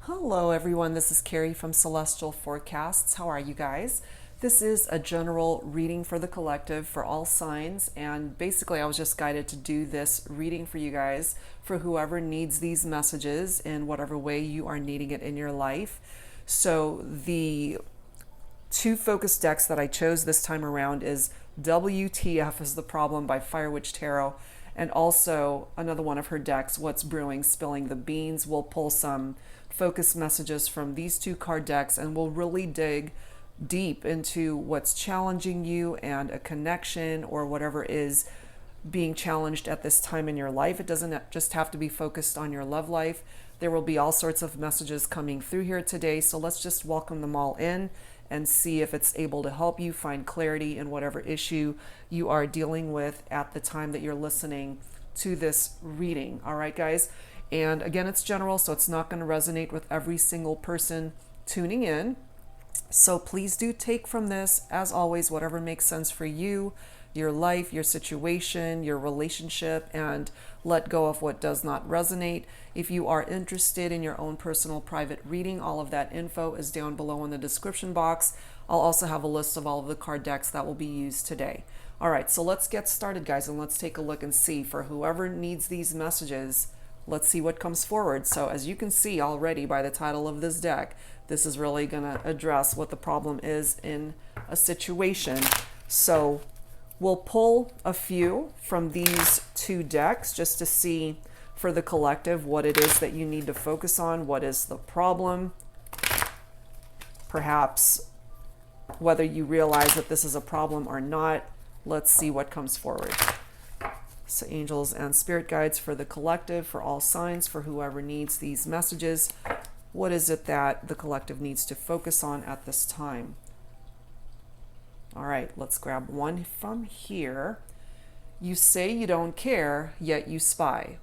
Hello everyone, this is Carrie from Celestial Forecasts. How are you guys? This is a general reading for the collective for all signs, and basically I was just guided to do this reading for you guys for whoever needs these messages in whatever way you are needing it in your life. So the two focus decks that I chose this time around is WTF is the Problem by Fire Witch Tarot, and also another one of her decks, What's Brewing, Spilling the Beans. We'll pull some focus messages from these two card decks and we'll really dig deep into what's challenging you and a connection or whatever is being challenged at this time in your life. It doesn't just have to be focused on your love life. There will be all sorts of messages coming through here today, so let's just welcome them all in and see if it's able to help you find clarity in whatever issue you are dealing with at the time that you're listening to this reading. All right, guys? And again, it's general, so it's not going to resonate with every single person tuning in. So please do take from this, as always, whatever makes sense for you, your life, your situation, your relationship, and let go of what does not resonate. If you are interested in your own personal private reading, all of that info is down below in the description box. I'll also have a list of all of the card decks that will be used today. All right, so let's get started, guys, and let's take a look and see for whoever needs these messages. Let's see what comes forward. So as you can see already by the title of this deck, this is really going to address what the problem is in a situation. So we'll pull a few from these two decks just to see for the collective what it is that you need to focus on, what is the problem, perhaps whether you realize that this is a problem or not. Let's see what comes forward. So angels and spirit guides for the collective, for all signs, for whoever needs these messages. What is it that the collective needs to focus on at this time? All right, let's grab one from here. You say you don't care, yet you spy.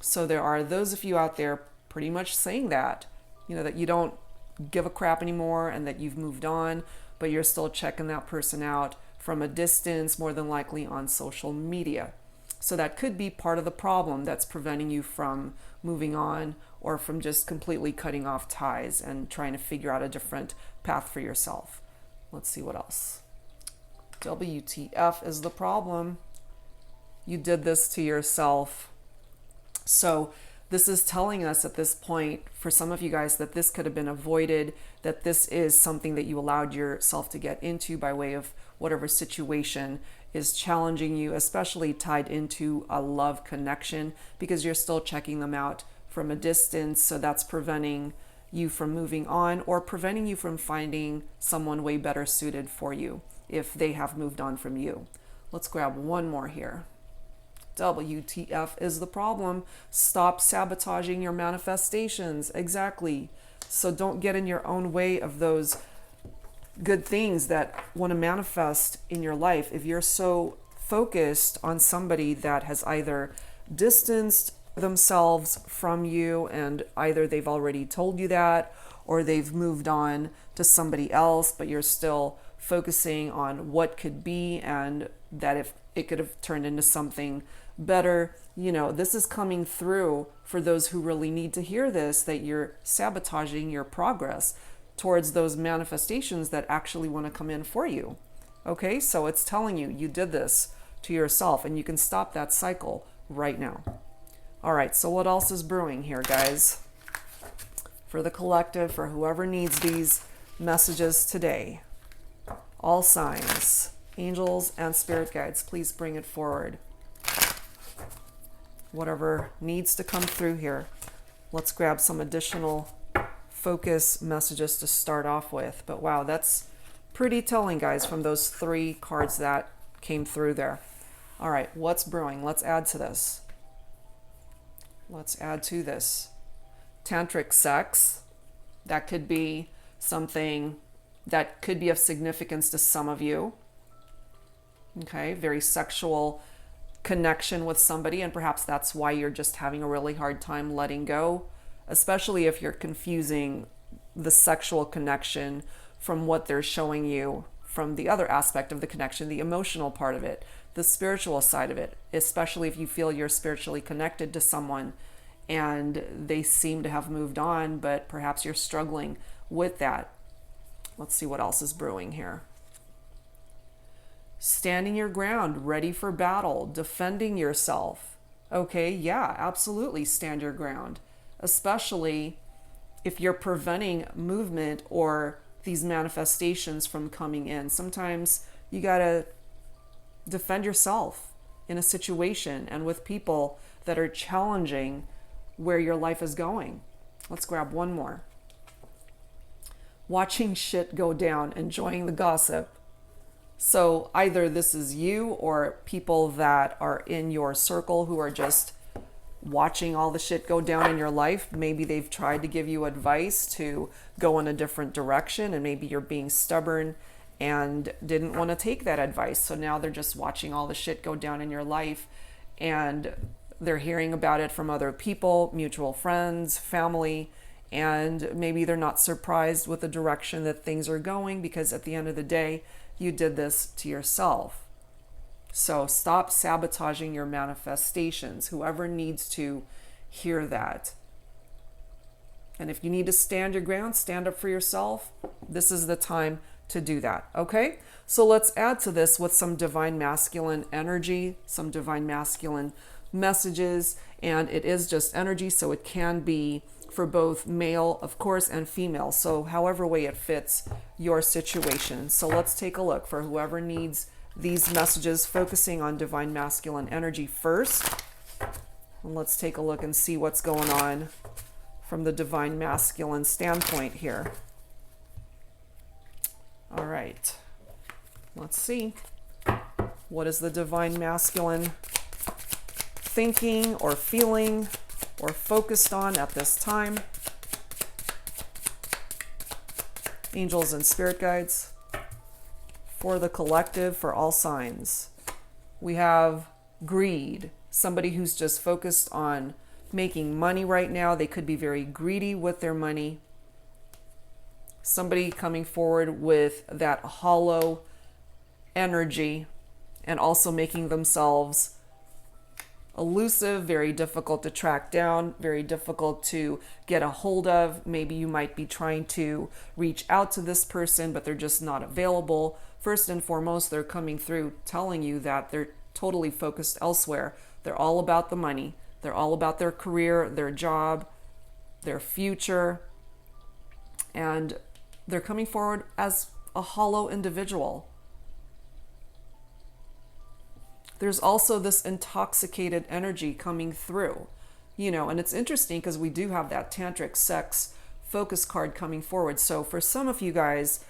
So there are those of you out there pretty much saying that, that you don't give a crap anymore and that you've moved on, but you're still checking that person out from a distance, more than likely on social media. So that could be part of the problem that's preventing you from moving on or from just completely cutting off ties and trying to figure out a different path for yourself. Let's see what else. WTF is the problem. You did this to yourself. So this is telling us at this point, for some of you guys, that this could have been avoided, that this is something that you allowed yourself to get into by way of whatever situation is challenging you, especially tied into a love connection, because you're still checking them out from a distance. So that's preventing you from moving on or preventing you from finding someone way better suited for you if they have moved on from you. Let's grab one more here. WTF is the problem. Stop sabotaging your manifestations. Exactly. So don't get in your own way of those good things that want to manifest in your life. If you're so focused on somebody that has either distanced themselves from you and either they've already told you that or they've moved on to somebody else, but you're still focusing on what could be and that if it could have turned into something better, this is coming through for those who really need to hear this, that you're sabotaging your progress towards those manifestations that actually want to come in for you. Okay, so it's telling you you did this to yourself and you can stop that cycle right now. All right, so what else is brewing here, guys? For the collective, for whoever needs these messages today. All signs, angels and spirit guides, please bring it forward. Whatever needs to come through here. Let's grab some additional focus messages to start off with. But wow, that's pretty telling, guys, from those three cards that came through there. All right, what's brewing? Let's add to this. Let's add to this. Tantric sex. That could be something that could be of significance to some of you. Okay, very sexual connection with somebody, and perhaps that's why you're just having a really hard time letting go, especially if you're confusing the sexual connection from what they're showing you from the other aspect of the connection, the emotional part of it, the spiritual side of it, especially if you feel you're spiritually connected to someone and they seem to have moved on, but perhaps you're struggling with that. Let's see what else is brewing here. Standing your ground, ready for battle, defending yourself. Okay, yeah, absolutely stand your ground, especially if you're preventing movement or these manifestations from coming in. Sometimes you gotta defend yourself in a situation and with people that are challenging where your life is going. Let's grab one more. Watching shit go down, enjoying the gossip. So either this is you or people that are in your circle who are just watching all the shit go down in your life. Maybe they've tried to give you advice to go in a different direction, and maybe you're being stubborn and didn't want to take that advice. So now they're just watching all the shit go down in your life, and they're hearing about it from other people, mutual friends, family, and maybe they're not surprised with the direction that things are going, because at the end of the day, you did this to yourself. So stop sabotaging your manifestations. Whoever needs to hear that. And if you need to stand your ground, stand up for yourself, this is the time to do that. Okay? So let's add to this with some divine masculine energy, some divine masculine messages. And it is just energy, so it can be for both male, of course, and female. So however way it fits your situation. So let's take a look for whoever needs these messages, focusing on divine masculine energy first. And let's take a look and see what's going on from the divine masculine standpoint here. All right. Let's see. What is the divine masculine thinking or feeling or focused on at this time? Angels and spirit guides for the collective, for all signs. We have greed, somebody who's just focused on making money right now. They could be very greedy with their money. Somebody coming forward with that hollow energy and also making themselves elusive, very difficult to track down, very difficult to get a hold of. Maybe you might be trying to reach out to this person, but they're just not available. First and foremost, they're coming through telling you that they're totally focused elsewhere. They're all about the money. They're all about their career, their job, their future. And they're coming forward as a hollow individual. There's also this intoxicated energy coming through, and it's interesting because we do have that tantric sex focus card coming forward. So for some of you guys,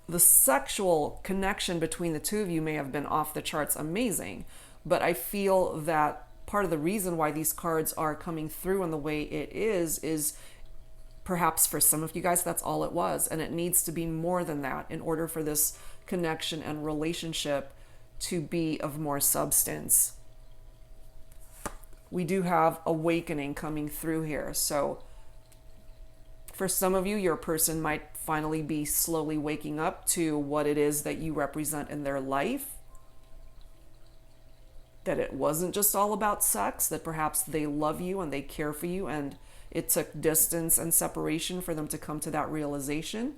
the sexual connection between the two of you may have been off the charts amazing, but I feel that part of the reason why these cards are coming through in the way it is perhaps for some of you guys, that's all it was. And it needs to be more than that in order for this connection and relationship to be of more substance. We do have awakening coming through here. So for some of you, your person might finally be slowly waking up to what it is that you represent in their life. That it wasn't just all about sex, that perhaps they love you and they care for you, and it took distance and separation for them to come to that realization.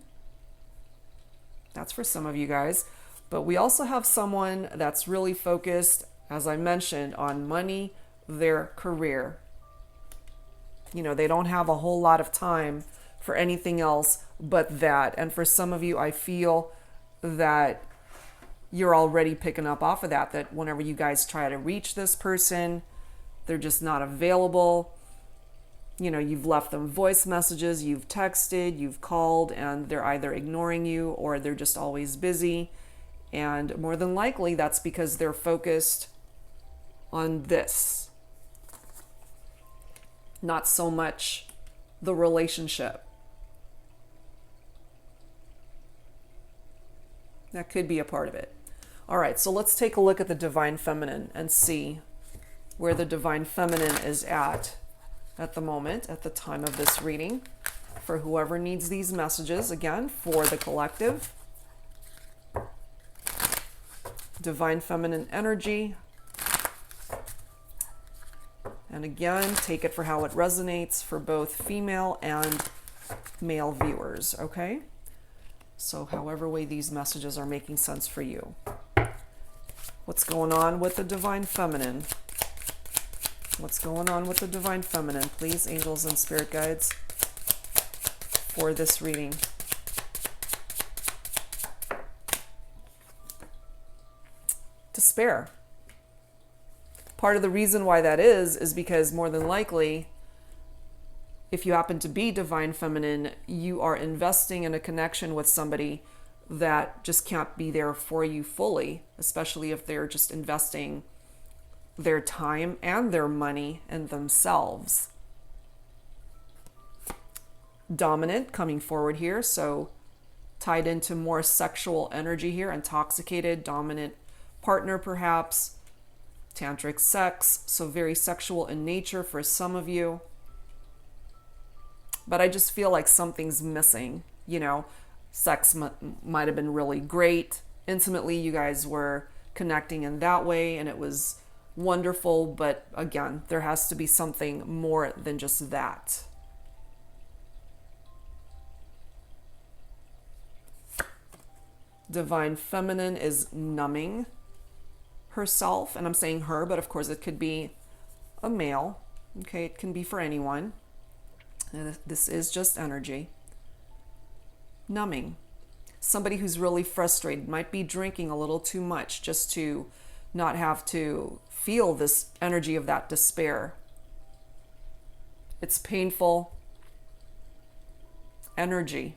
That's for some of you guys. But we also have someone that's really focused, as I mentioned, on money, their career. They don't have a whole lot of time for anything else but that. And for some of you, I feel that you're already picking up off of that whenever you guys try to reach this person, they're just not available. You've left them voice messages, you've texted, you've called, and they're either ignoring you or they're just always busy. And more than likely, that's because they're focused on this. Not so much the relationship. That could be a part of it. All right, so let's take a look at the Divine Feminine and see where the Divine Feminine is at the moment, at the time of this reading. For whoever needs these messages, again, for the collective. Divine Feminine energy. And again, take it for how it resonates for both female and male viewers, okay? So however way these messages are making sense for you. What's going on with the Divine Feminine? What's going on with the Divine Feminine? Please, angels and spirit guides, for this reading. Despair. Part of the reason why that is because more than likely, if you happen to be Divine Feminine, you are investing in a connection with somebody that just can't be there for you fully, especially if they're just investing their time and their money in themselves. Dominant coming forward here, so tied into more sexual energy here, intoxicated, dominant partner perhaps, tantric sex, so very sexual in nature for some of you. But I just feel like something's missing, you know. Sex might have been really great. Intimately, you guys were connecting in that way, and it was wonderful. But again, there has to be something more than just that. Divine Feminine is numbing herself, and I'm saying her, but of course it could be a male. Okay, it can be for anyone. And this is just energy. Numbing. Somebody who's really frustrated might be drinking a little too much just to not have to feel this energy of that despair. It's painful energy.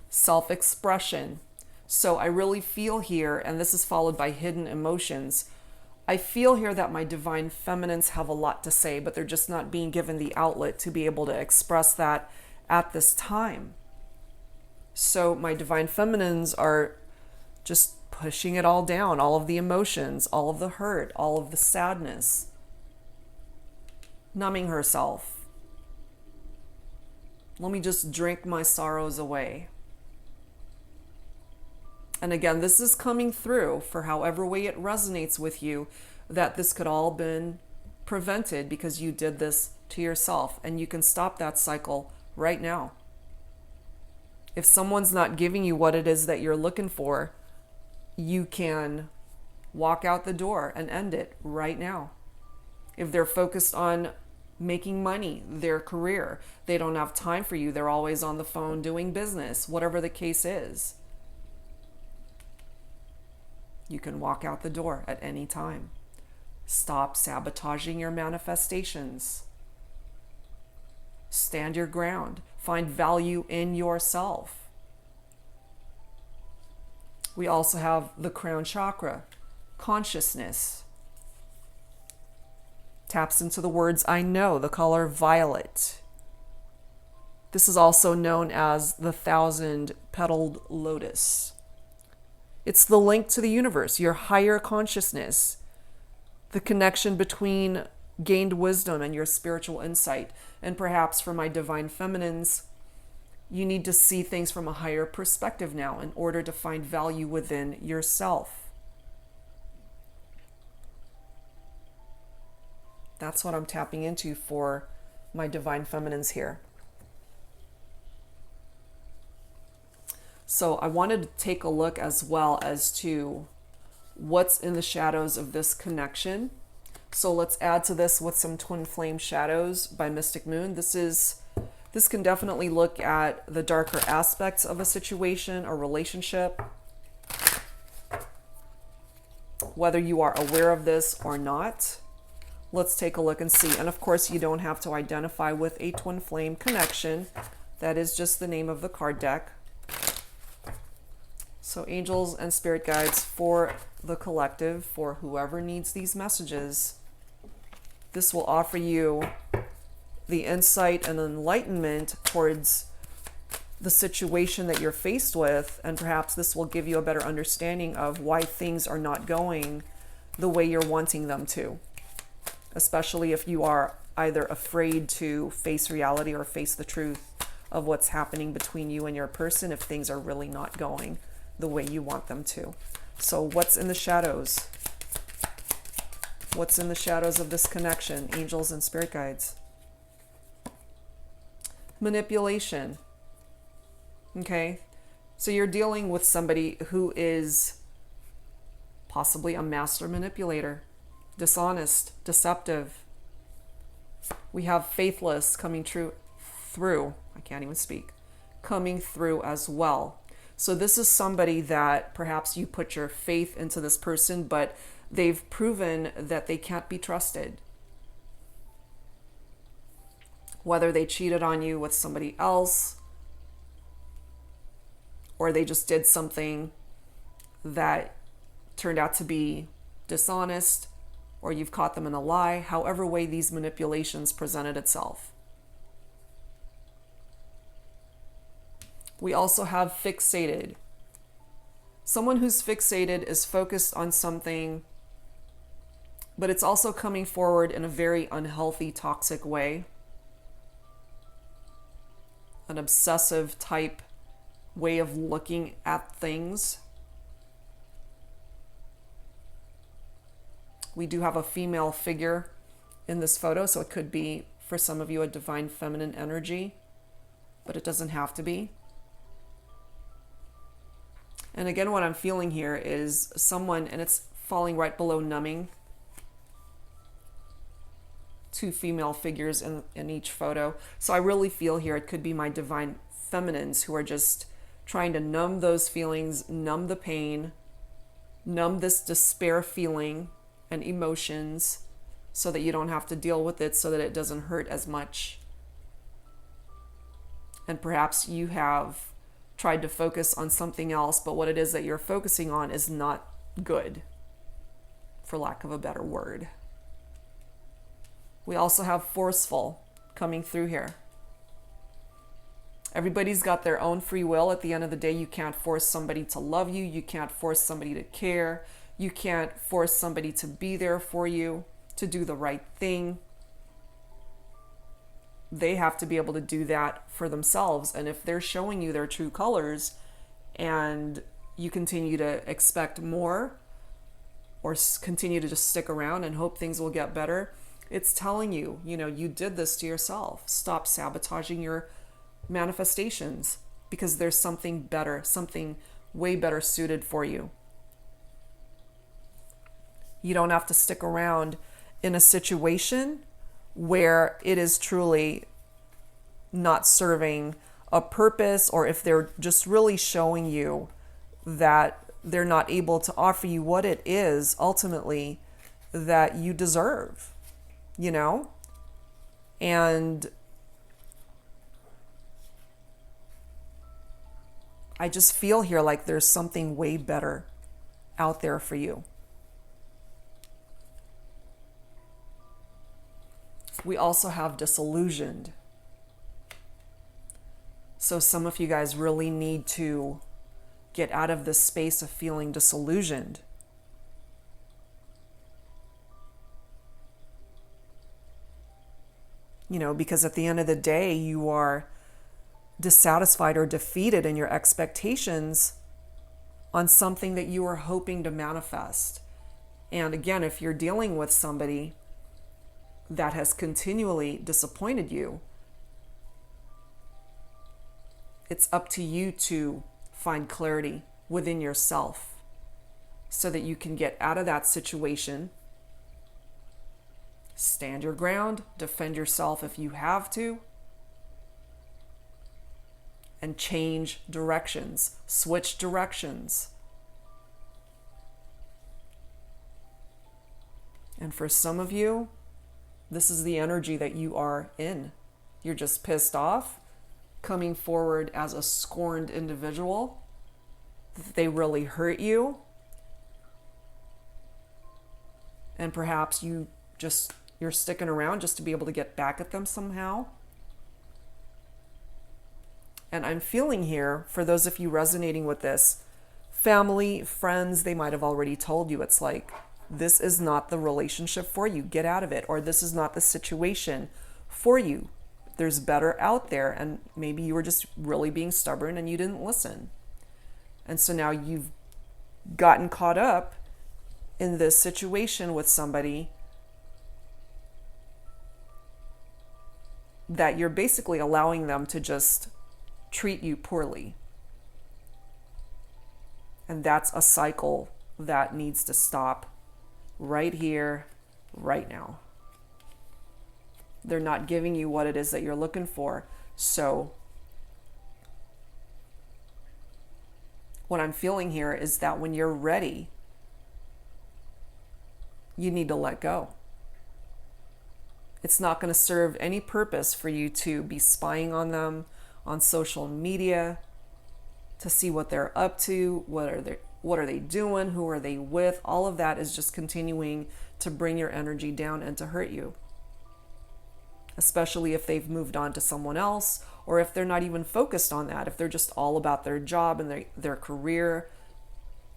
Self-expression. So I really feel here, and this is followed by hidden emotions, I feel here that my Divine Feminines have a lot to say, but they're just not being given the outlet to be able to express that at this time. So my Divine Feminines are just pushing it all down, all of the emotions, all of the hurt, all of the sadness, numbing herself. Let me just drink my sorrows away. And again, this is coming through for however way it resonates with you, that this could all been prevented because you did this to yourself, and you can stop that cycle right now. If someone's not giving you what it is that you're looking for, you can walk out the door and end it right now. If they're focused on making money, their career, they don't have time for you, they're always on the phone doing business, whatever the case is, you can walk out the door at any time. Stop sabotaging your manifestations. Stand your ground. Find value in yourself. We also have the crown chakra, consciousness. Taps into the words I know, the color violet. This is also known as the 1,000-petaled lotus. It's the link to the universe, your higher consciousness, the connection between gained wisdom and your spiritual insight. And perhaps for my Divine Feminines, you need to see things from a higher perspective now in order to find value within yourself. That's what I'm tapping into for my Divine Feminines here. So I wanted to take a look as well as to what's in the shadows of this connection. So let's add to this with some Twin Flame Shadows by Mystic Moon. This can definitely look at the darker aspects of a situation or relationship, whether you are aware of this or not. Let's take a look and see. And of course, you don't have to identify with a twin flame connection. That is just the name of the card deck. So angels and spirit guides for the collective, for whoever needs these messages, this will offer you the insight and enlightenment towards the situation that you're faced with, and perhaps this will give you a better understanding of why things are not going the way you're wanting them to, especially if you are either afraid to face reality or face the truth of what's happening between you and your person if things are really not going the way you want them to. So what's in the shadows What's in the shadows of this connection? Angels and spirit guides. Manipulation. Okay? So you're dealing with somebody who is possibly a master manipulator, dishonest, deceptive. We have faithless coming through. I can't even speak. Coming through as well. So this is somebody that perhaps you put your faith into this person, but they've proven that they can't be trusted. Whether they cheated on you with somebody else, or they just did something that turned out to be dishonest, or you've caught them in a lie, however way these manipulations presented itself. We also have fixated. Someone who's fixated is focused on something, but it's also coming forward in a very unhealthy, toxic way. An obsessive type way of looking at things. We do have a female figure in this photo, so it could be, for some of you, a divine feminine energy, but it doesn't have to be. And again, what I'm feeling here is someone, and it's falling right below numbing. Two female figures in each photo. So I really feel here it could be my divine feminines who are just trying to numb those feelings, numb the pain, numb this despair feeling and emotions so that you don't have to deal with it, so that it doesn't hurt as much. And perhaps you have tried to focus on something else, but what it is that you're focusing on is not good, for lack of a better word. We also have forceful coming through here. Everybody's got their own free will. At the end of the day, you can't force somebody to love you. You can't force somebody to care. You can't force somebody to be there for you, to do the right thing. They have to be able to do that for themselves. And if they're showing you their true colors and you continue to expect more or continue to just stick around and hope things will get better, it's telling you, you did this to yourself. Stop sabotaging your manifestations because there's something better, something way better suited for you. You don't have to stick around in a situation where it is truly not serving a purpose, or if they're just really showing you that they're not able to offer you what it is ultimately that you deserve, And I just feel here like there's something way better out there for you. We also have disillusioned. So some of you guys really need to get out of this space of feeling disillusioned. Because at the end of the day, you are dissatisfied or defeated in your expectations on something that you were hoping to manifest. And again, if you're dealing with somebody that has continually disappointed you, it's up to you to find clarity within yourself so that you can get out of that situation, stand your ground, defend yourself if you have to, and change directions, switch directions. And for some of you, this is the energy that you are in. You're just pissed off, coming forward as a scorned individual. They really hurt you. And perhaps you're sticking around just to be able to get back at them somehow. And I'm feeling here, for those of you resonating with this, family, friends, they might have already told you, it's like, this is not the relationship for you. Get out of it. Or this is not the situation for you. There's better out there. And maybe you were just really being stubborn and you didn't listen. And so now you've gotten caught up in this situation with somebody that you're basically allowing them to just treat you poorly. And that's a cycle that needs to stop right here, right now. They're not giving you what it is that you're looking for. So what I'm feeling here is that when you're ready, you need to let go. It's not going to serve any purpose for you to be spying on them on social media to see what they're up to, what are they doing, who are they with. All of that is just continuing to bring your energy down and to hurt you. Especially if they've moved on to someone else, or if they're not even focused on that, if they're just all about their job and their career,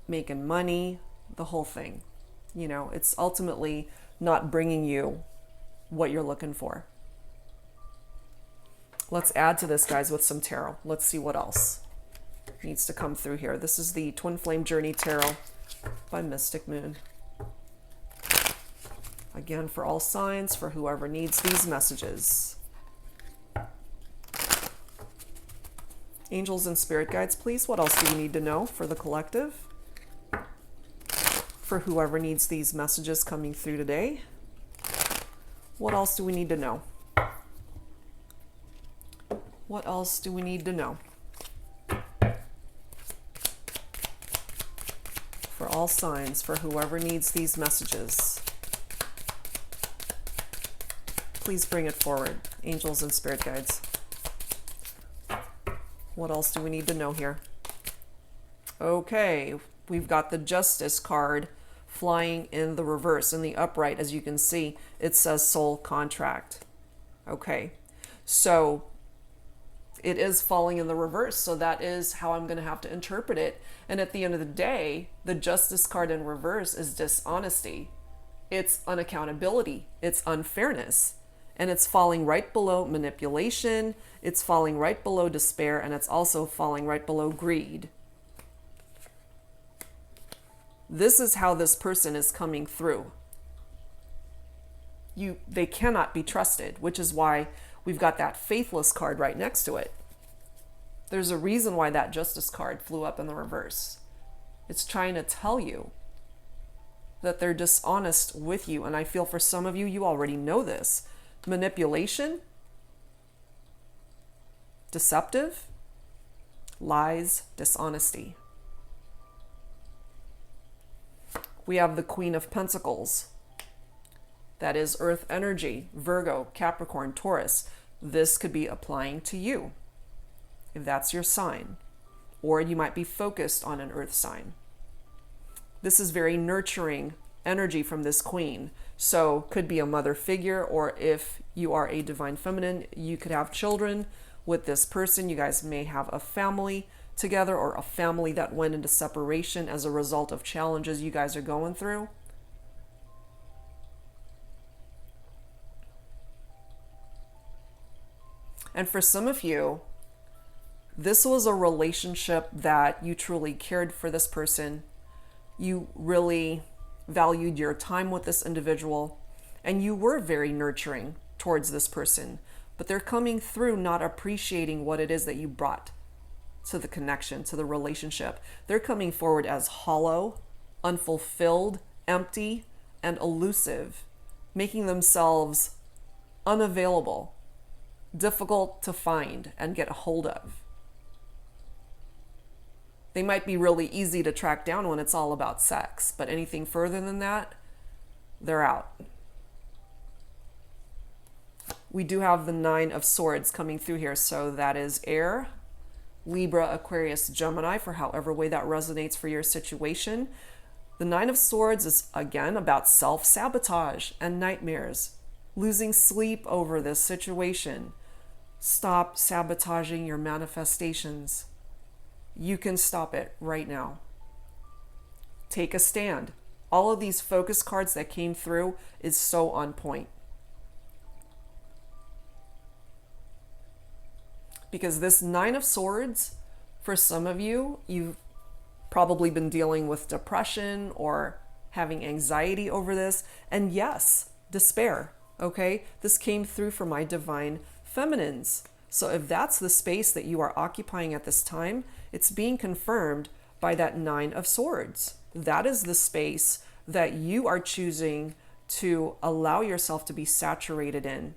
making money, the whole thing. You know, it's ultimately not bringing you what you're looking for. Let's add to this, guys, with some tarot. Let's see what else needs to come through here. This is the Twin Flame Journey Tarot by Mystic Moon. Again, for all signs, for whoever needs these messages. Angels and spirit guides, please. What else do we need to know for the collective? For whoever needs these messages coming through today. What else do we need to know? What else do we need to know? For all signs, for whoever needs these messages. Please bring it forward, angels and spirit guides. What else do we need to know here? Okay, we've got the Justice card flying in the reverse. In the upright, as you can see, it says soul contract. Okay, so it is falling in the reverse, so that is how I'm going to have to interpret it. And at the end of the day, the Justice card in reverse is dishonesty. It's unaccountability. It's unfairness. And it's falling right below manipulation, it's falling right below despair, and it's also falling right below greed. This is how this person is coming through. They cannot be trusted, which is why we've got that Faithless card right next to it. There's a reason why that Justice card flew up in the reverse. It's trying to tell you that they're dishonest with you, and I feel for some of you, you already know this. Manipulation, deceptive, lies, dishonesty. We have the Queen of Pentacles. That is Earth energy, Virgo, Capricorn, Taurus. This could be applying to you, if that's your sign. Or you might be focused on an Earth sign. This is very nurturing energy from this Queen. So could be a mother figure, or if you are a divine feminine, you could have children with this person. You guys may have a family together, or a family that went into separation as a result of challenges you guys are going through. And for some of you, this was a relationship that you truly cared for this person. You really valued your time with this individual, and you were very nurturing towards this person, but they're coming through not appreciating what it is that you brought to the connection, to the relationship. They're coming forward as hollow, unfulfilled, empty, and elusive, making themselves unavailable, difficult to find and get a hold of. They might be really easy to track down when it's all about sex, but anything further than that, they're out. We do have the Nine of Swords coming through here, so that is air, Libra, Aquarius, Gemini, for however way that resonates for your situation. The Nine of Swords is, again, about self-sabotage and nightmares, losing sleep over this situation. Stop sabotaging your manifestations. You can stop it right now. Take a stand. All of these focus cards that came through is so on point. Because this Nine of Swords, for some of you, you've probably been dealing with depression or having anxiety over this. And yes, despair, okay? This came through for my divine feminines. So if that's the space that you are occupying at this time, it's being confirmed by that Nine of Swords. That is the space that you are choosing to allow yourself to be saturated in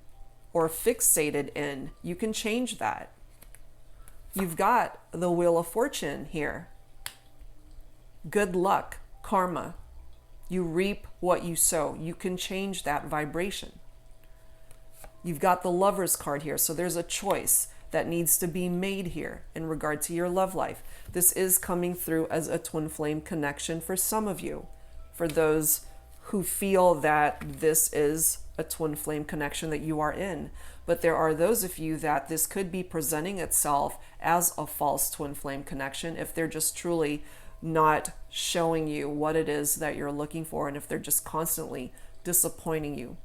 or fixated in. You can change that. You've got the Wheel of Fortune here. Good luck, karma. You reap what you sow. You can change that vibration. You've got the Lover's card here. So there's a choice that needs to be made here in regard to your love life. This is coming through as a twin flame connection for some of you. For those who feel that this is a twin flame connection that you are in. But there are those of you that this could be presenting itself as a false twin flame connection if they're just truly not showing you what it is that you're looking for, and if they're just constantly disappointing you.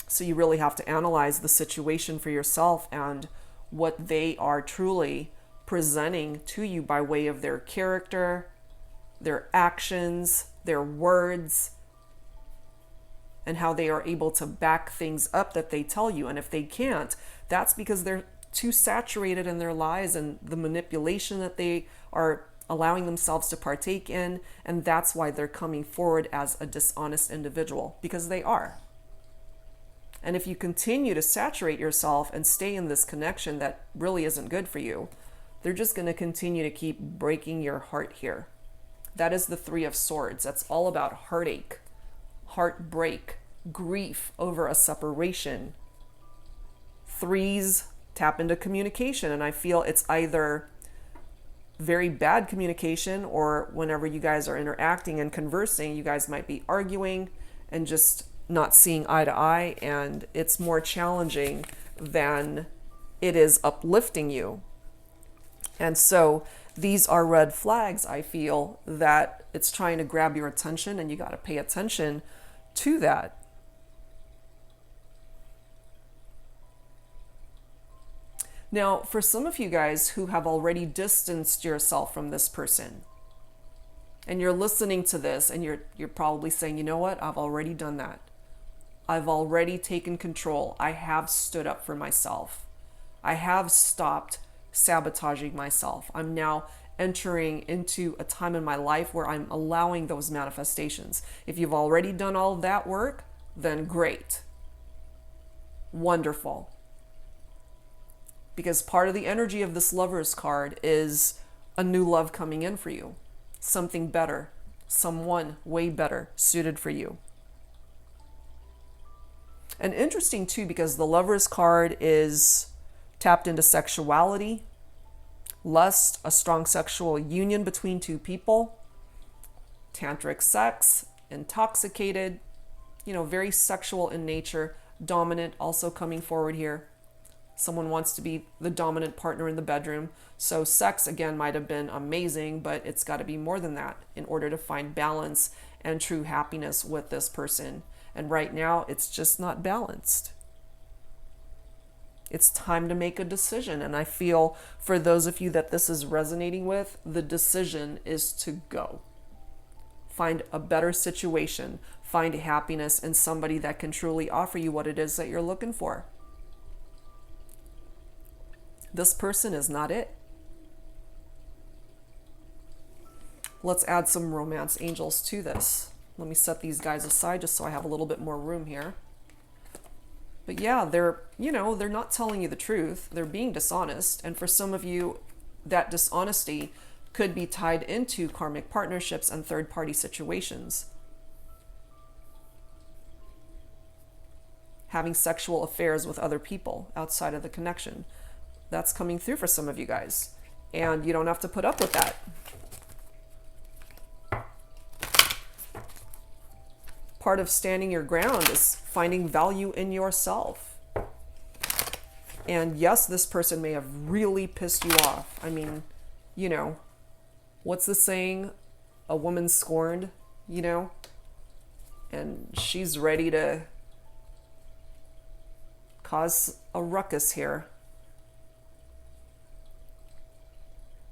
So you really have to analyze the situation for yourself and what they are truly presenting to you by way of their character, their actions, their words, and how they are able to back things up that they tell you. And if they can't, that's because they're too saturated in their lies and the manipulation that they are allowing themselves to partake in. And that's why they're coming forward as a dishonest individual, because they are. And if you continue to saturate yourself and stay in this connection that really isn't good for you, they're just going to continue to keep breaking your heart here. That is the Three of Swords. That's all about heartache, heartbreak, grief over a separation. Threes tap into communication, and I feel it's either very bad communication, or whenever you guys are interacting and conversing, you guys might be arguing and just not seeing eye to eye, and it's more challenging than it is uplifting you. And so these are red flags. I feel that it's trying to grab your attention, and you got to pay attention to that. Now, for some of you guys who have already distanced yourself from this person, and you're listening to this and you're probably saying, you know what, I've already done that. I've already taken control. I have stood up for myself. I have stopped sabotaging myself. I'm now entering into a time in my life where I'm allowing those manifestations. If you've already done all of that work, then great. Wonderful. Because part of the energy of this Lover's card is a new love coming in for you. Something better. Someone way better suited for you. And interesting too, because the Lover's card is tapped into sexuality, lust, a strong sexual union between two people, tantric sex, intoxicated, very sexual in nature, dominant also coming forward here. Someone wants to be the dominant partner in the bedroom. So sex, again, might have been amazing, but it's got to be more than that in order to find balance and true happiness with this person. And right now, it's just not balanced. It's time to make a decision. And I feel for those of you that this is resonating with, the decision is to go. Find a better situation. Find happiness in somebody that can truly offer you what it is that you're looking for. This person is not it. Let's add some romance angels to this. Let me set these guys aside just so I have a little bit more room here. But yeah, they're not telling you the truth. They're being dishonest. And for some of you, that dishonesty could be tied into karmic partnerships and third-party situations. Having sexual affairs with other people outside of the connection. That's coming through for some of you guys. And you don't have to put up with that. Part of standing your ground is finding value in yourself. And yes, this person may have really pissed you off. I mean, what's the saying? A woman scorned, and she's ready to cause a ruckus here.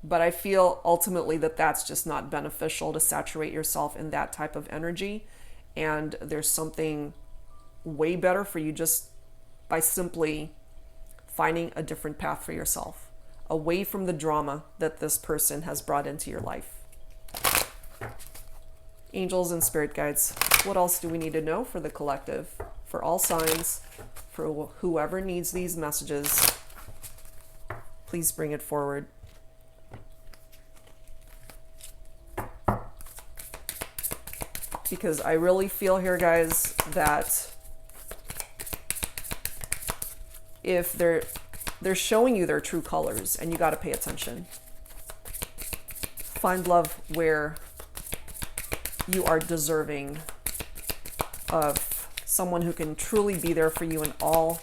But I feel ultimately that that's just not beneficial to saturate yourself in that type of energy. And there's something way better for you just by simply finding a different path for yourself, away from the drama that this person has brought into your life. Angels and spirit guides, what else do we need to know for the collective, for all signs, for whoever needs these messages? Please bring it forward. Because I really feel here, guys, that if they're showing you their true colors, and you got to pay attention. Find love where you are deserving of someone who can truly be there for you in all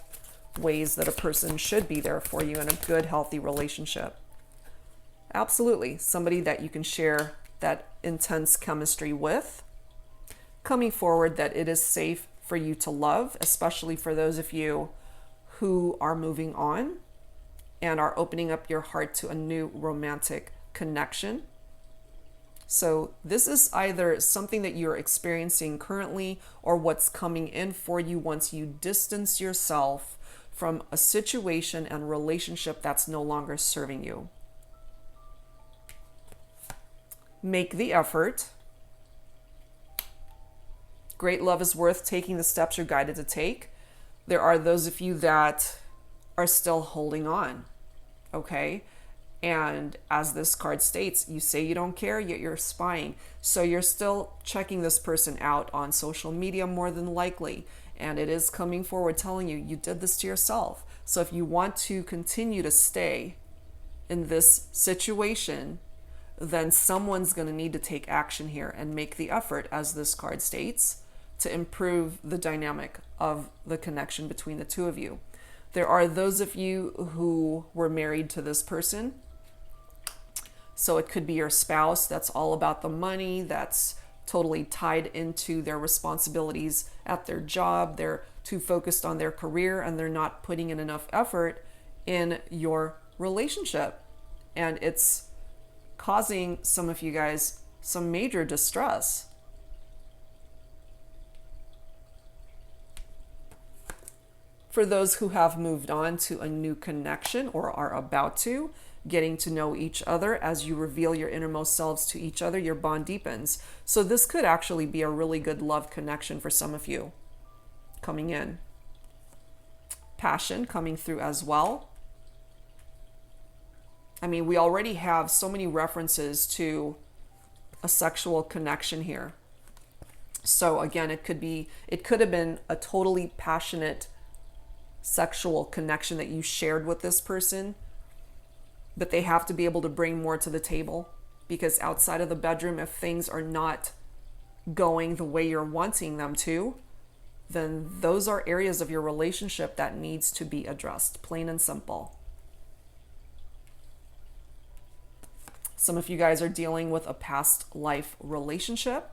ways that a person should be there for you in a good, healthy relationship. Absolutely. Somebody that you can share that intense chemistry with. Coming forward that it is safe for you to love, especially for those of you who are moving on and are opening up your heart to a new romantic connection. So this is either something that you're experiencing currently or what's coming in for you once you distance yourself from a situation and relationship that's no longer serving you. Make the effort. Great love is worth taking the steps you're guided to take. There are those of you that are still holding on, okay? And as this card states, you say you don't care, yet you're spying. So you're still checking this person out on social media more than likely. And it is coming forward telling you, you did this to yourself. So if you want to continue to stay in this situation, then someone's going to need to take action here and make the effort, as this card states, to improve the dynamic of the connection between the two of you. There are those of you who were married to this person. So it could be your spouse that's all about the money, that's totally tied into their responsibilities at their job. They're too focused on their career and they're not putting in enough effort in your relationship. And it's causing some of you guys some major distress. For those who have moved on to a new connection or are about to, getting to know each other as you reveal your innermost selves to each other, your bond deepens. So this could actually be a really good love connection for some of you coming in. Passion coming through as well. I mean, we already have so many references to a sexual connection here. So again, it could have been a totally passionate sexual connection that you shared with this person. But they have to be able to bring more to the table, because outside of the bedroom, if things are not going the way you're wanting them to, then those are areas of your relationship that needs to be addressed, plain and simple. Some of you guys are dealing with a past life relationship.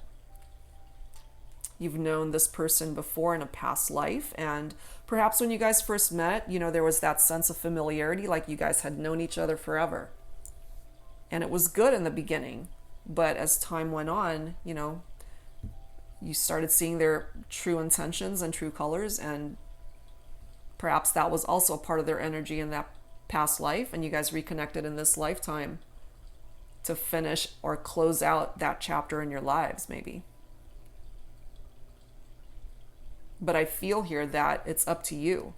You've known this person before in a past life, and perhaps when you guys first met, there was that sense of familiarity, like you guys had known each other forever. And it was good in the beginning, but as time went on, you started seeing their true intentions and true colors, and perhaps that was also part of their energy in that past life, and you guys reconnected in this lifetime to finish or close out that chapter in your lives, maybe. But I feel here that it's up to you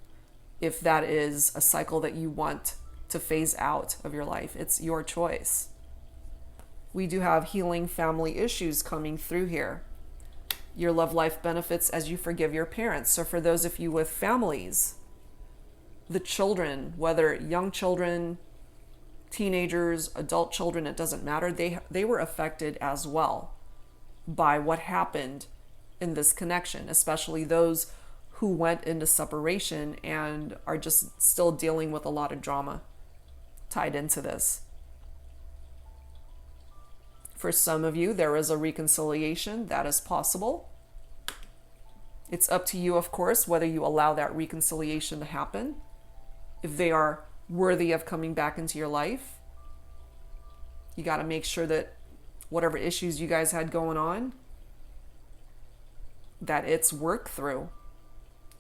if that is a cycle that you want to phase out of your life. It's your choice. We do have healing family issues coming through here. Your love life benefits as you forgive your parents. So for those of you with families, the children, whether young children, teenagers, adult children, it doesn't matter. They were affected as well by what happened in this connection, especially those who went into separation and are just still dealing with a lot of drama tied into this. For some of you, there is a reconciliation that is possible. It's up to you, of course, whether you allow that reconciliation to happen. If they are worthy of coming back into your life, you got to make sure that whatever issues you guys had going on, that it's worked through.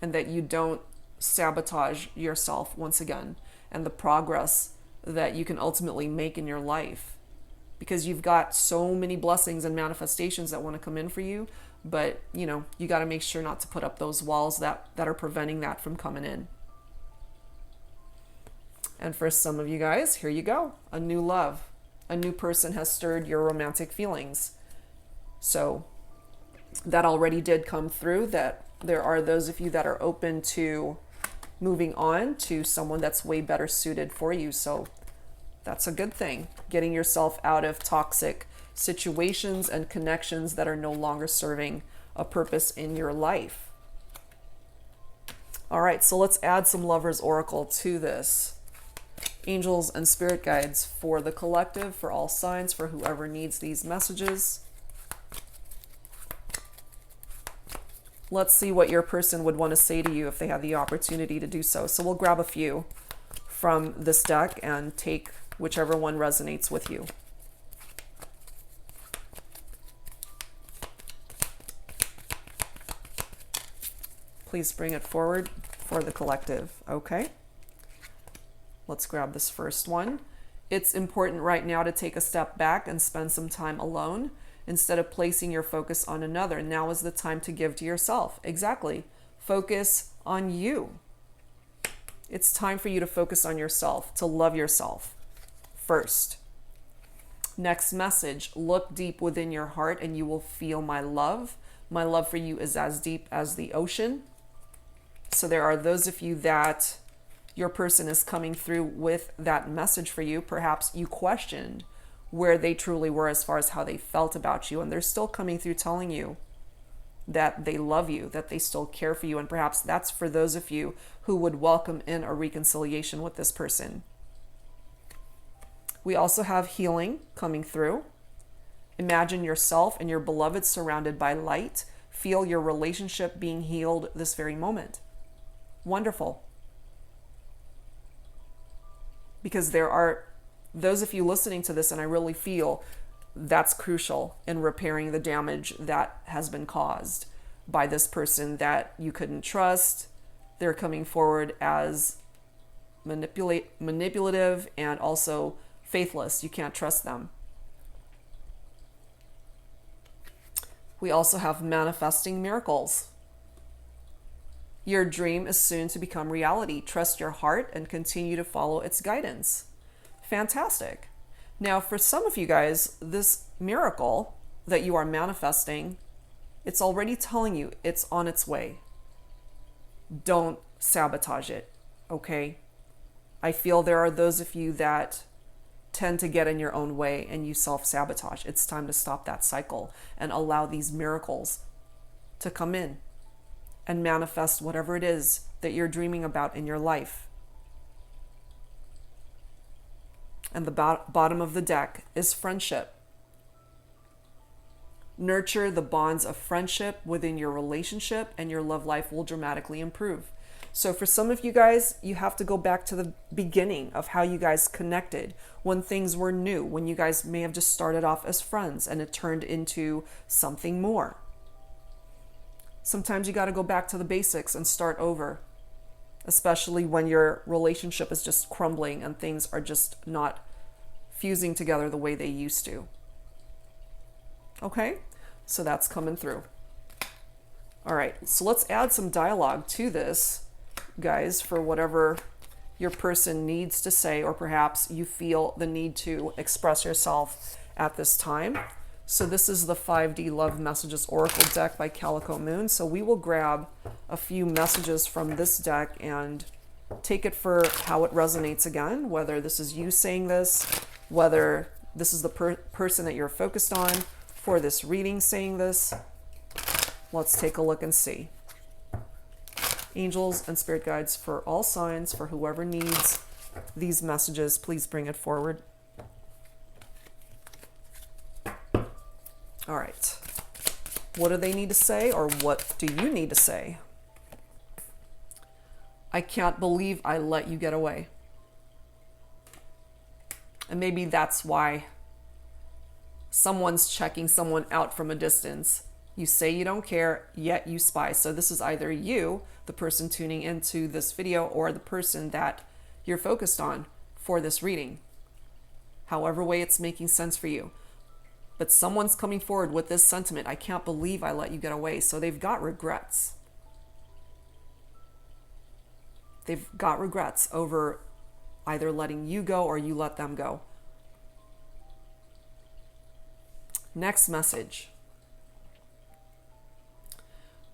and that you don't sabotage yourself once again and the progress that you can ultimately make in your life, because you've got so many blessings and manifestations that want to come in for you, but you got to make sure not to put up those walls that are preventing that from coming in. And for some of you guys, here you go. A new love. A new person has stirred your romantic feelings. So that already did come through, that there are those of you that are open to moving on to someone that's way better suited for you. So that's a good thing. Getting yourself out of toxic situations and connections that are no longer serving a purpose in your life. All right, so let's add some Lover's Oracle to this. Angels and spirit guides for the collective, for all signs, for whoever needs these messages. Let's see what your person would want to say to you if they had the opportunity to do so. So we'll grab a few from this deck and take whichever one resonates with you. Please bring it forward for the collective. Okay. Let's grab this first one. It's important right now to take a step back and spend some time alone instead of placing your focus on another. Now is the time to give to yourself. Exactly. Focus on you. It's time for you to focus on yourself, to love yourself first. Next message, look deep within your heart and you will feel my love. My love for you is as deep as the ocean. So there are those of you that your person is coming through with that message for you. Perhaps you questioned where they truly were as far as how they felt about you, and they're still coming through telling you that they love you, that they still care for you, and perhaps that's for those of you who would welcome in a reconciliation with this person. We also have healing coming through. Imagine yourself and your beloved surrounded by light. Feel your relationship being healed this very moment. Wonderful. Because there are those of you listening to this, and I really feel that's crucial in repairing the damage that has been caused by this person that you couldn't trust. They're coming forward as manipulative and also faithless. You can't trust them. We also have manifesting miracles. Your dream is soon to become reality. Trust your heart and continue to follow its guidance. Fantastic. Now, for some of you guys, this miracle that you are manifesting, it's already telling you it's on its way. Don't sabotage it, okay? I feel there are those of you that tend to get in your own way and you self-sabotage. It's time to stop that cycle and allow these miracles to come in and manifest whatever it is that you're dreaming about in your life. And the bottom of the deck is friendship. Nurture the bonds of friendship within your relationship and your love life will dramatically improve. So for some of you guys, you have to go back to the beginning of how you guys connected, when things were new, when you guys may have just started off as friends and it turned into something more. Sometimes you got to go back to the basics and start over, especially when your relationship is just crumbling and things are just not fusing together the way they used to. Okay, so that's coming through. All right, so let's add some dialogue to this, guys, for whatever your person needs to say, or perhaps you feel the need to express yourself at this time. So this is the 5D Love Messages Oracle deck by Calico Moon. So we will grab a few messages from this deck and take it for how it resonates again, whether this is you saying this, whether this is the person that you're focused on for this reading saying this. Let's take a look and see. Angels and spirit guides for all signs, for whoever needs these messages, please bring it forward. All right. What do they need to say, or what do you need to say? I can't believe I let you get away. And maybe that's why someone's checking someone out from a distance You say you don't care, yet you spy. So this is either you, the person tuning into this video, or the person that you're focused on for this reading. However way it's making sense for you. But someone's coming forward with this sentiment. I can't believe I let you get away. So they've got regrets. They've got regrets over either letting you go or you let them go. Next message.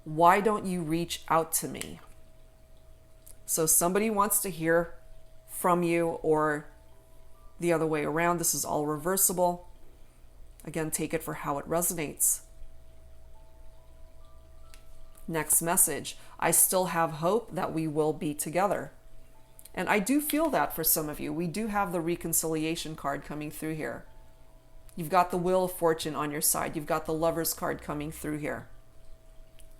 Why don't you reach out to me? So somebody wants to hear from you, or the other way around. This is all reversible. Again, take it for how it resonates. Next message. I still have hope that we will be together. And I do feel that for some of you. We do have the reconciliation card coming through here. You've got the Wheel of Fortune on your side. You've got the Lover's card coming through here.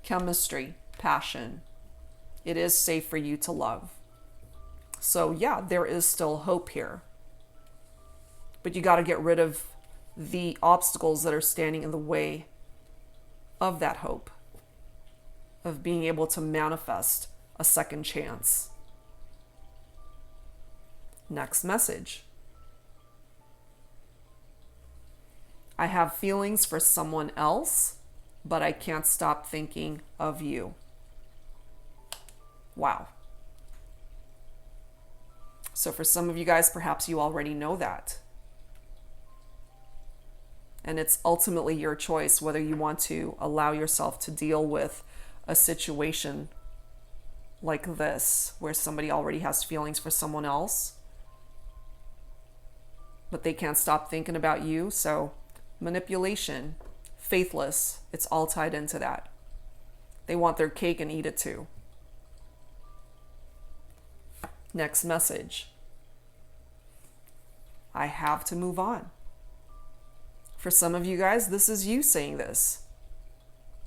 Chemistry, passion. It is safe for you to love. So yeah, there is still hope here. But you got to get rid of the obstacles that are standing in the way of that hope, of being able to manifest a second chance. Next message. I have feelings for someone else, but I can't stop thinking of you. Wow. So for some of you guys, perhaps you already know that. And it's ultimately your choice whether you want to allow yourself to deal with a situation like this, where somebody already has feelings for someone else, but they can't stop thinking about you. So manipulation, faithless, it's all tied into that. They want their cake and eat it too. Next message. I have to move on. For some of you guys, this is you saying this.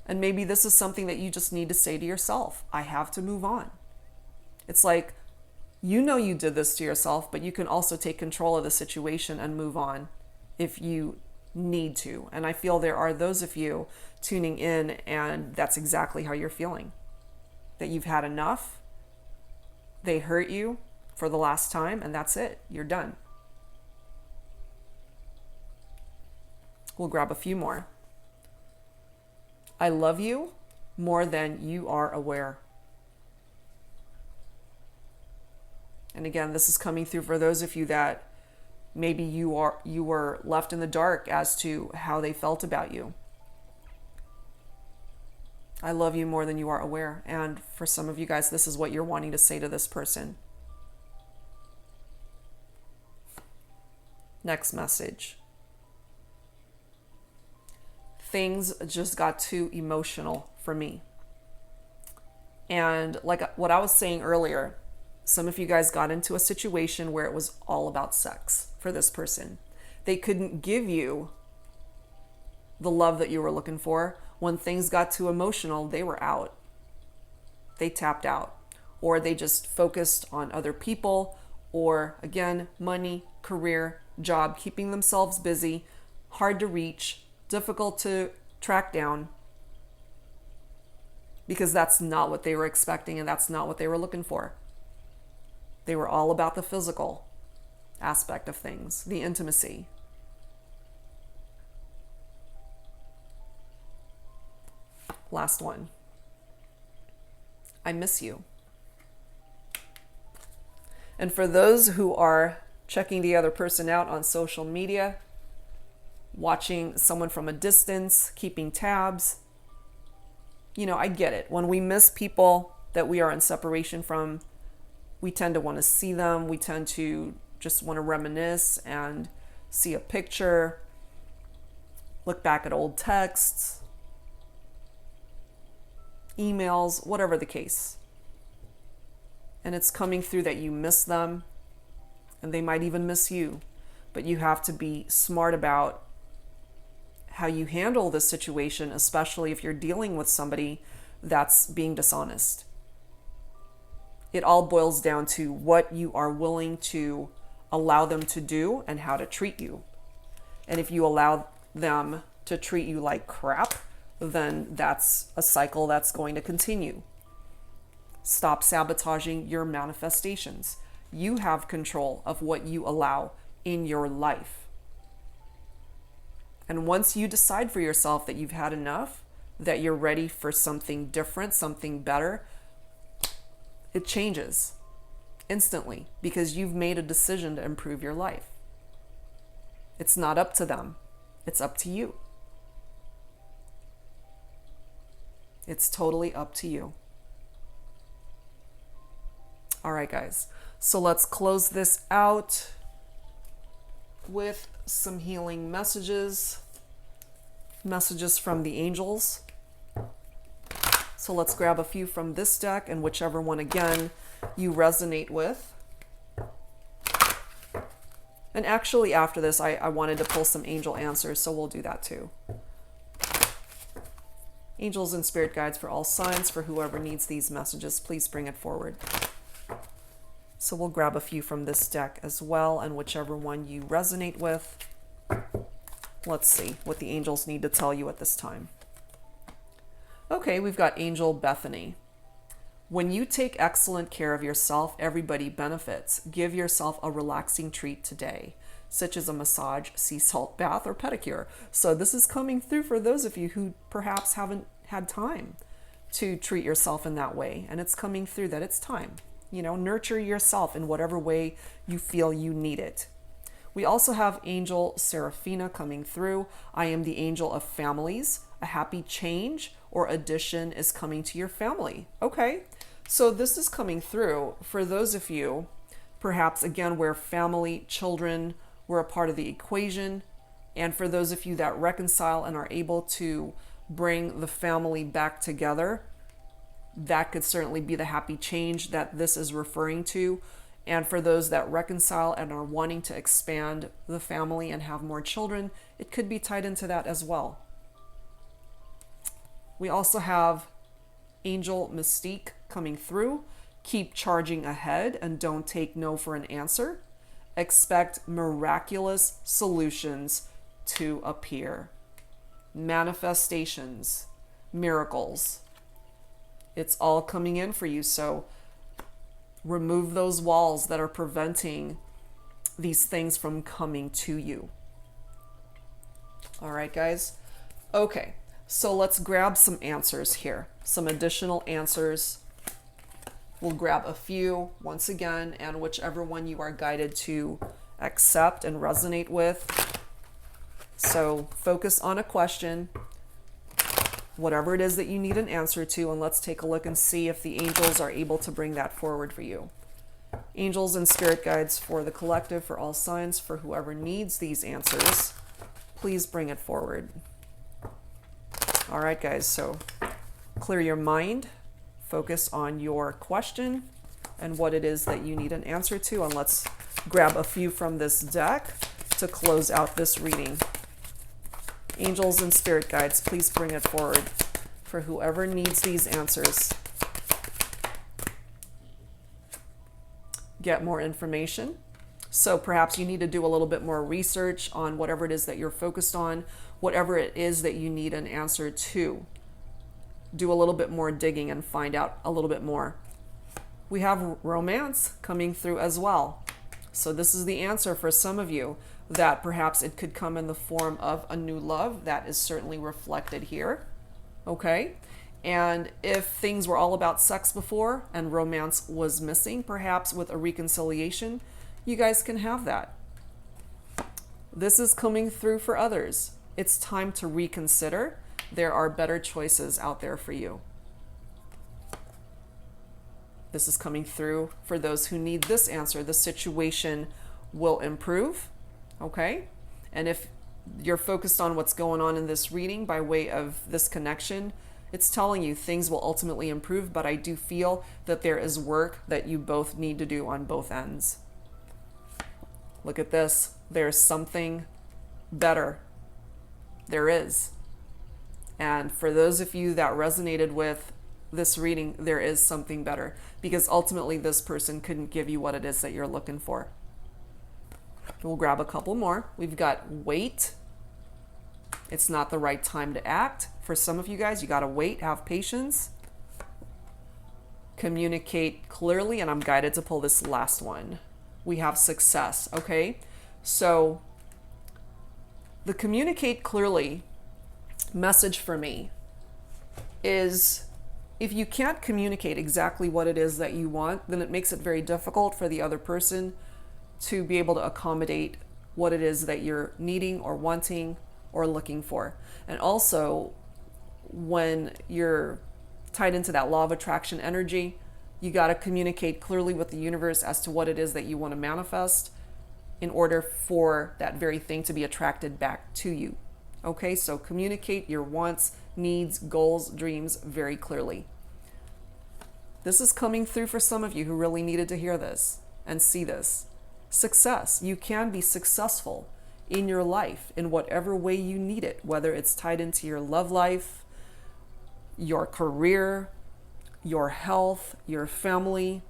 And maybe this is something that you just need to say to yourself. I have to move on. It's like, you know you did this to yourself, but you can also take control of the situation and move on if you need to. And I feel there are those of you tuning in and that's exactly how you're feeling. That you've had enough. They hurt you for the last time and that's it. You're done. We'll grab a few more. I love you more than you are aware. And again, this is coming through for those of you that maybe you were left in the dark as to how they felt about you. I love you more than you are aware. And for some of you guys, this is what you're wanting to say to this person. Next message. Things just got too emotional for me. And like what I was saying earlier, some of you guys got into a situation where it was all about sex for this person. They couldn't give you the love that you were looking for. When things got too emotional, they were out. They tapped out. Or they just focused on other people, or again, money, career, job, keeping themselves busy, hard to reach, difficult to track down, because that's not what they were expecting and that's not what they were looking for. They were all about the physical aspect of things, the intimacy. Last one. I miss you. And for those who are checking the other person out on social media, watching someone from a distance, keeping tabs, I get it. When we miss people that we are in separation from, we tend to want to see them. We tend to just want to reminisce and see a picture, look back at old texts, emails, whatever the case. And it's coming through that you miss them, and they might even miss you. But you have to be smart about how you handle this situation, especially if you're dealing with somebody that's being dishonest. It all boils down to what you are willing to allow them to do and how to treat you. And if you allow them to treat you like crap, then that's a cycle that's going to continue. Stop sabotaging your manifestations. You have control of what you allow in your life. And once you decide for yourself that you've had enough, that you're ready for something different, something better, it changes instantly because you've made a decision to improve your life. It's not up to them. It's up to you. It's totally up to you. All right, guys. So let's close this out with some healing messages from the angels. So let's grab a few from this deck and whichever one, again, you resonate with. And actually after this, I wanted to pull some angel answers, so we'll do that too. Angels and spirit guides for all signs, for whoever needs these messages, please bring it forward. So we'll grab a few from this deck as well, and whichever one you resonate with. Let's see what the angels need to tell you at this time. Okay, we've got Angel Bethany. When you take excellent care of yourself, everybody benefits. Give yourself a relaxing treat today, such as a massage, sea salt bath, or pedicure. So this is coming through for those of you who perhaps haven't had time to treat yourself in that way. And it's coming through that it's time. You know, nurture yourself in whatever way you feel you need it. We also have Angel Seraphina coming through. I am the angel of families. A happy change or addition is coming to your family. Okay, so this is coming through for those of you, perhaps again, where family, children were a part of the equation. And for those of you that reconcile and are able to bring the family back together, that could certainly be the happy change that this is referring to. And for those that reconcile and are wanting to expand the family and have more children, it could be tied into that as well. We also have Angel Mystique coming through. Keep charging ahead and don't take no for an answer. Expect miraculous solutions to appear. Manifestations, miracles. It's all coming in for you. So remove those walls that are preventing these things from coming to you. All right, guys. Okay, so let's grab some answers here. Some additional answers. We'll grab a few once again, and whichever one you are guided to accept and resonate with. So focus on a question, whatever it is that you need an answer to, and let's take a look and see if the angels are able to bring that forward for you. Angels and spirit guides for the collective, for all signs, for whoever needs these answers, please bring it forward. All right, guys, so clear your mind, focus on your question and what it is that you need an answer to, and let's grab a few from this deck to close out this reading. Angels and spirit guides, please bring it forward for whoever needs these answers. Get more information. So perhaps you need to do a little bit more research on whatever it is that you're focused on, whatever it is that you need an answer to. Do a little bit more digging and find out a little bit more. We have romance coming through as well. So this is the answer for some of you, that perhaps it could come in the form of a new love. That is certainly reflected here. Okay? And if things were all about sex before and romance was missing, perhaps with a reconciliation, you guys can have that. This is coming through for others. It's time to reconsider. There are better choices out there for you. This is coming through for those who need this answer. The situation will improve. Okay? And if you're focused on what's going on in this reading by way of this connection, it's telling you things will ultimately improve, but I do feel that there is work that you both need to do on both ends. Look at this. There's something better. There is. And for those of you that resonated with this reading, there is something better, because ultimately this person couldn't give you what it is that you're looking for. We'll grab a couple more. We've got wait. It's not the right time to act. For some of you guys, you got to wait, have patience, communicate clearly, and I'm guided to pull this last one. We have success, okay? So the communicate clearly message for me is, if you can't communicate exactly what it is that you want, then it makes it very difficult for the other person to be able to accommodate what it is that you're needing or wanting or looking for. And also, when you're tied into that law of attraction energy, you got to communicate clearly with the universe as to what it is that you want to manifest in order for that very thing to be attracted back to you. Okay, so communicate your wants, needs, goals, dreams very clearly. This is coming through for some of you who really needed to hear this and see this. Success. You can be successful in your life in whatever way you need it, whether it's tied into your love life, your career, your health, your family,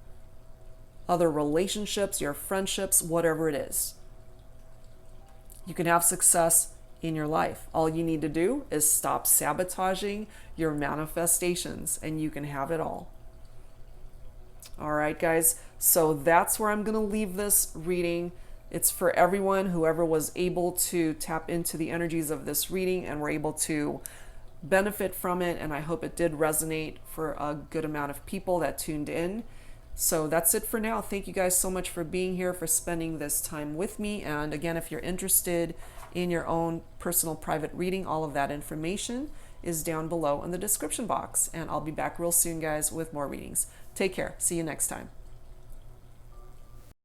other relationships, your friendships, whatever it is. You can have success in your life. All you need to do is stop sabotaging your manifestations and you can have it all. All right, guys. So that's where I'm going to leave this reading. It's for everyone, whoever was able to tap into the energies of this reading and were able to benefit from it. And I hope it did resonate for a good amount of people that tuned in. So that's it for now. Thank you guys so much for being here, for spending this time with me. And again, if you're interested in your own personal private reading, all of that information is down below in the description box. And I'll be back real soon, guys, with more readings. Take care. See you next time.